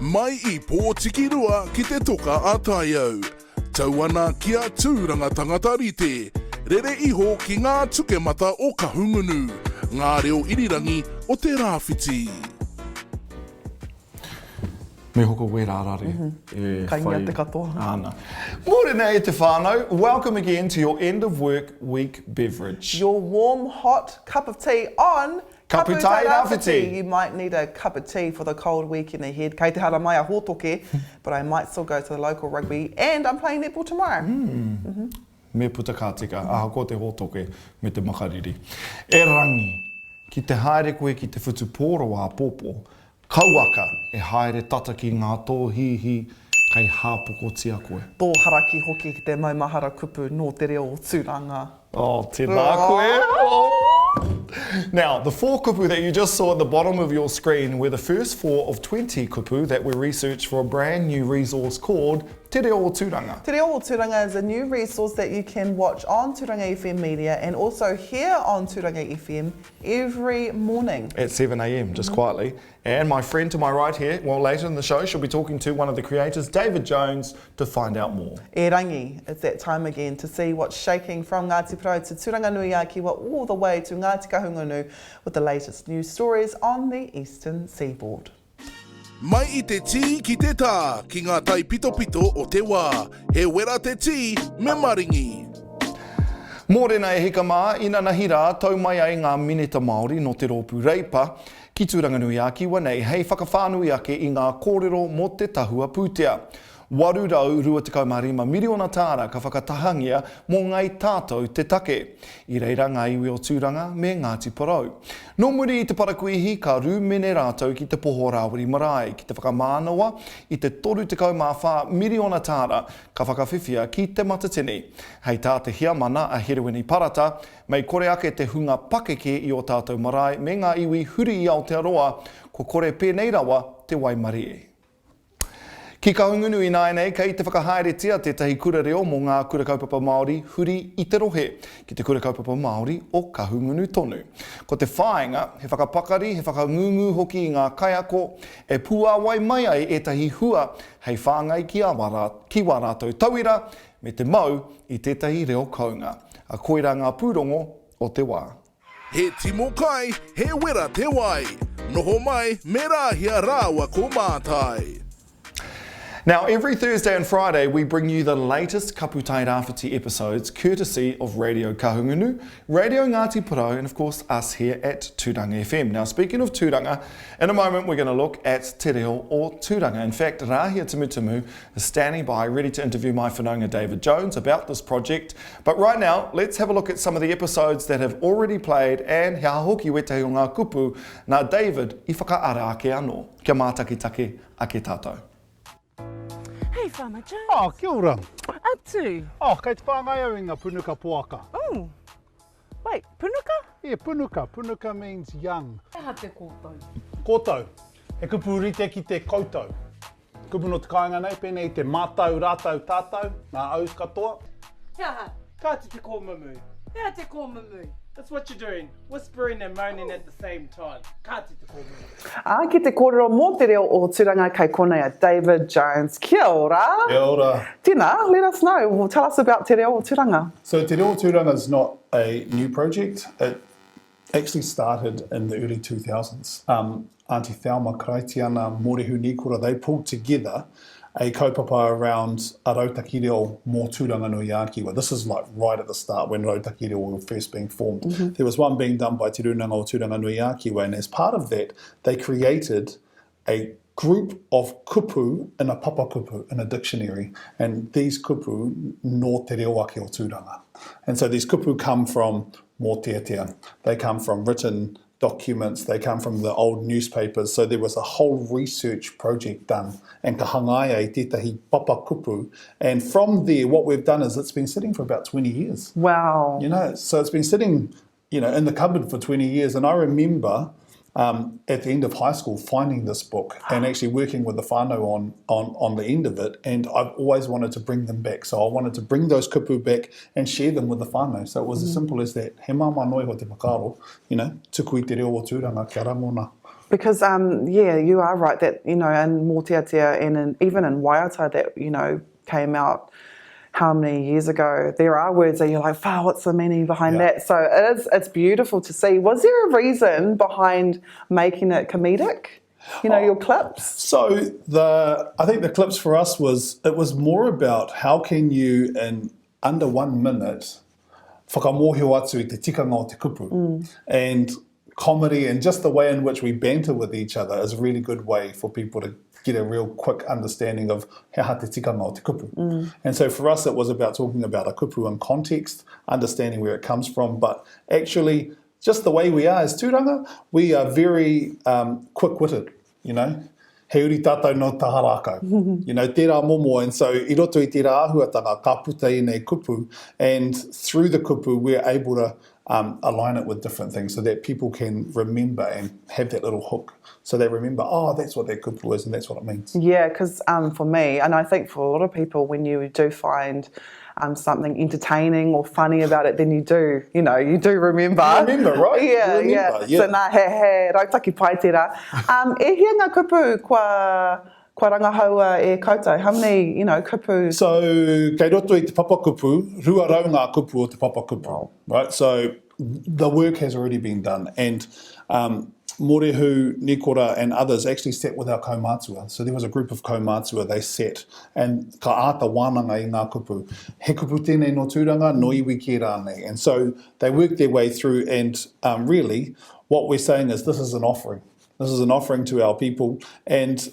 Mai I pōtikirua ki te toka a Taiao. Tauana kia Tūranga tangata rite. Rere iho ki ngā tukemata o Kahungunu. Ngā reo irirangi o Te Rāwhiti. Me hoko we rārare. Kainga te katoa. Ana. Morena e te whānau. Welcome again to your end of work week beverage. Your warm, hot cup of tea on Kapu Tairāwhiti. You might need a cup of tea for the cold weekend ahead. Kei te hara mai a hōtoke, but I might still go to the local rugby and I'm playing netball tomorrow. Me puta kātika, aha ko te hōtoke me te makariri. E rangi, ki te haere koe ki te whutupōro a pōpō, kauaka e haere tata ki ngā tōhihi kai hāpokotia koe. Tō haraki hoki ki te maumahara kupu no Te Reo o Turanga. Oh, tēnā koe! Now, the 4 kupu that you just saw at the bottom of your screen were the first 4 of 20 kupu that were researched for a brand new resource called Te Reo o Tūranga. Te Reo o Tūranga is a new resource that you can watch on Turanga FM Media and also hear on Turanga FM every morning. At 7 a.m, just quietly. And my friend to my right here, well, later in the show, she'll be talking to one of the creators, David Jones, to find out more. E rangi, it's that time again to see what's shaking from Ngāti Porou to Turanga Nui a Kiwa all the way to Ngāti Kahungunu with the latest news stories on the eastern seaboard. Mai I te tī ki te tā, ki ngā tai pito pito o te wā. He wera te tī, me maringi. Mōrena e hika mā, ina nahi rā, tau mai ai ngā mineta Māori no te rōpū reipa, ki Turanga Nui a Kiwa nei, hei whakawhānui ake I ngā kōrero mo te tahua pūtea. Waru rau 25 miriona tāra ka whakatahangia mō ngai tātou te take. I reira ngā iwi o Tūranga me Ngāti Porou. No muri I te parakuihi ka rūmene rātou ki te poho rāwiri marae, ki te whakamānawa I te 34 miriona tāra ka whakawhiwhia ki te matatini. Hei tā te hia mana a Heroini Parata, mei kore ake te hunga pakeke I o tātou marae me ngā iwi huri I Aotearoa, ko kore pēnei rawa te Waimari e. Ki Kahungunu I nāi kei te whakahaeretia tētahi kura reo mō ngā kura kaupapa Māori huri I te rohe, ki te kura kaupapa Māori o Kahungunu tonu. Ko te whāinga, he whakapakari, he whakangungu hoki I ngā kaiako, e pua wai mai ai etahi hua, hei whāngai ki wā rātou tauira, me te mau I tētahi reo kaunga. A koira ngā pūrongo o te wā. He timo kai, he wera te wai. Noho mai, me Rāhia rāua ko Mātai. Now, every Thursday and Friday, we bring you the latest Kapu Tairāwhiti episodes, courtesy of Radio Kahungunu, Radio Ngāti Porou, and of course us here at Turanga FM. Now, speaking of Turanga, in a moment we're going to look at Te Reo o Tūranga. In fact, Rāhia Tumutumu is standing by, ready to interview my whanaunga David Jones about this project. But right now, let's have a look at some of the episodes that have already played and he hoki wetahi o ngā kupu nā David I whakaara ake anō. Kia mātakitake ake tātou. Hey, Farmer Jones. Oh, kia ora. Atu. Oh, kei te whāngai au I ngā punuka poaka. Oh. Wait, punuka? Yeah, punuka. Punuka means young. E ha te kōtau. Kōtau. He kupu rite ki te koutou. Kupu no te kāinga nei, pēnei te mātau, rātau, tātau, ngā aus katoa. Hea ha. Ka te kōmamu. Hea te kōmamu. That's what you're doing. Whispering and moaning at the same time. Ka te kōmamu. Ki te kōrero mō Te Reo o Turanga kei konei a David Jones. Kia ora. Kia ora. Tina, let us know. Well, tell us about Te Reo o Turanga. So Te Reo Tūranga is not a new project. It actually started in the early 2000s. Auntie Thelma Kraitiana, Mōrehu Nikora, they pulled together a kaupapa around a rautaki reo mō Tūranga Nui a Kiwa. This is like right at the start when rautaki reo were first being formed. There was one being done by Te Rūnanga o Tūranga Nui a Kiwa, and as part of that, they created a group of kupu in a papa kupu in a dictionary, and these kupu no te reo ake o Tūranga. And so these kupu come from mō teatea. They come from written documents, they come from the old newspapers, so there was a whole research project done, and ka hangai ai tētahi papa kupu, and from there what we've done is it's been sitting for about 20 years. Wow. You know, so it's been sitting, you know, in the cupboard for 20 years, and I remember at the end of high school finding this book and actually working with the whānau on the end of it, and I've always wanted to bring them back. So I wanted to bring those kupu back and share them with the whānau. So it was as simple as that. He māma noi ho te whakaro, you know, tuku I te reo o Tūranga, kia rangona. Because, yeah, you are right that, you know, in Mōtiatia and even in Waiata that, you know, came out how many years ago, there are words that you're like, wow, what's the meaning behind that? So it's beautiful to see. Was there a reason behind making it comedic? You know, your clips? So I think the clips for us it was more about how can you, in under 1 minute, whakamohio atu I te tikanga o te kupu. And comedy and just the way in which we banter with each other is a really good way for people to get a real quick understanding of he aha te tikanga o te kupu. And so for us it was about talking about a kupu in context, understanding where it comes from, but actually just the way we are as tūranga, we are very quick-witted, you know. He uri tātou no taharako, you know, tērā momo. And so I roto I tērā ahuatanga, ka puta I nei kupu, and through the kupu we're able to align it with different things so that people can remember and have that little hook. So they remember, oh, that's what that kupu is and that's what it means. Yeah, because for me, and I think for a lot of people, when you do find something entertaining or funny about it, then you do remember. You remember, right? Yeah, you remember, yeah. So nā he rautaki pai tērā. E hia ngā kupu kua rangahaua e koutou? How many, you know, kupu? So, kei roto I te papa kupu, rua rau ngā kupu o te papa kupu, right? So, the work has already been done. And Morehu, Nikora and others actually sat with our kaumātua. So there was a group of kaumātua, they sat, and ka āta wānanga I ngā kupu. He kupu tēnei no tūranga, no iwi ki rānei. And so they worked their way through, and really what we're saying is this is an offering. This is an offering to our people, and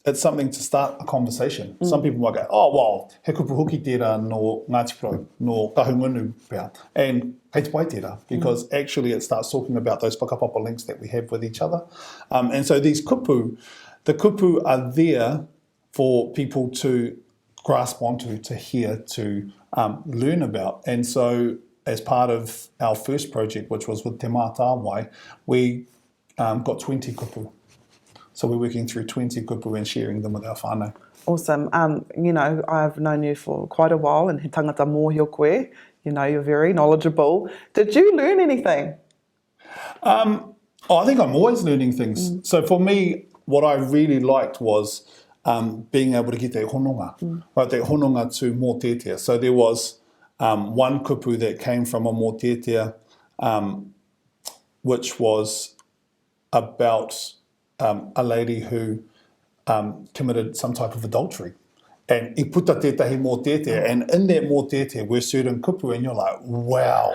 it's something to start a conversation. Some people might go, oh, well, he kupu hoki tērā no Ngāti Pro, no kahungunu pēr. And kei te pai tērā, because actually it starts talking about those whakapapa links that we have with each other. And so these kupu, the kupu are there for people to grasp onto, to hear, to learn about. And so as part of our first project, which was with Te Mātai, we got 20 kupu. So we're working through 20 kupu and sharing them with our whānau. Awesome. You know, I've known you for quite a while, and he tangata mōhio koe. You know, you're very knowledgeable. Did you learn anything? I think I'm always learning things. So for me, what I really liked was being able to get that hononga, right? That hononga to mōtetea. So there was one kupu that came from a mōtetea, which was about a lady who committed some type of adultery. And I puta tētahi mōtetea, and in that mōtetea were certain kupu, and you're like, wow,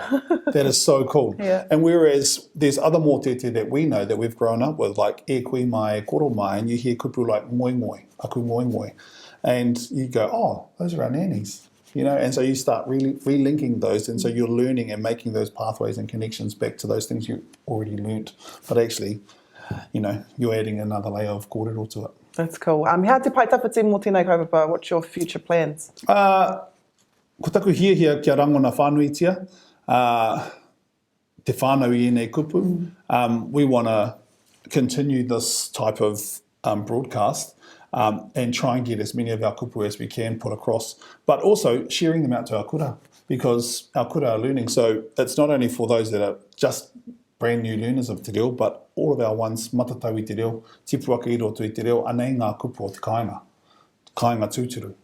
that is so cool. Yeah. And whereas there's other mōtetea that we know that we've grown up with, like e kui mai, e koro mai, and you hear kupu like moi moi, aku moi moi. And you go, oh, those are our nannies. You know, and so you start really relinking those, and so you're learning and making those pathways and connections back to those things you already learnt. But actually, you know, you're adding another layer of kōrero to it. That's cool. Hea te pai tawhiti mō tēnei kaupapa, what's your future plans? Ko taku hia kia rangona whānuitia, te whānau I nei kupu. We want to continue this type of broadcast and try and get as many of our kupu as we can put across, but also sharing them out to our kura, because our kura are learning. So it's not only for those that are just brand new learners of Te Reo, but all of our ones, matatau I Te Reo, tipuaka I roto I Te Reo, anei ngā kupu o te kāinga tūturu.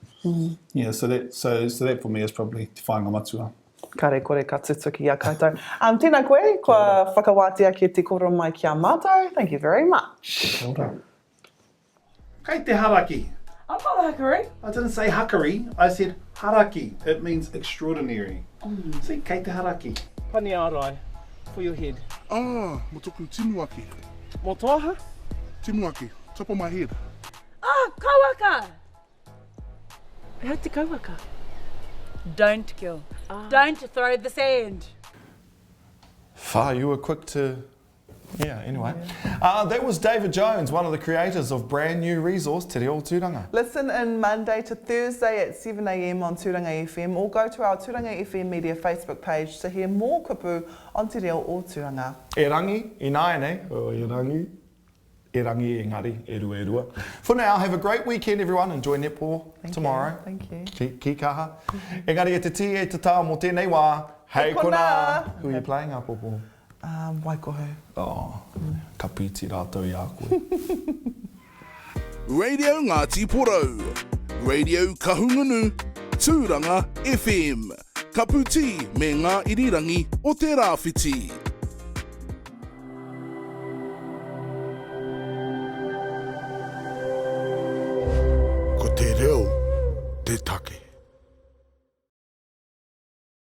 Yeah, so that for me is probably te whāinga matua. Kare kore ka tutuki a koutou. Tēnā koe, kua whakawātia ki te koro mai ki a Mātai. Thank you very much. Well done. Kei te haraki. I'm not hungry. I didn't say hakari, I said haraki. It means extraordinary. See, kei te haraki. Pani arai, for your head. Ah, mo toku timuaki. Mo toha? Timuaki, top of my head. Ah, kauaka. Hau te kauaka? Don't kill. Don't throw the sand. Far, you were quick to... Yeah, anyway. That was David Jones, one of the creators of brand new resource, Te Reo Tūranga. Listen in Monday to Thursday at 7 a.m. on Turanga FM, or go to our Turanga FM Media Facebook page to hear more kupu on Te Reo o Tūranga. E rangi, I nāene, o e rangi, e ngari, e rua. For now, have a great weekend, everyone. Enjoy netball tomorrow. Thank you. Ki kaha. Engari e te ti e te tau mo tēnei wā. Hei kona. Who are you playing, Apopo? Waikohu. Oh, ka piti rātou i a koe. Radio Ngāti Porou. Radio Kahungunu. Tūranga FM. Kapu Tī me ngā irirangi o Te Rāwhiti. Ko te reo, te take.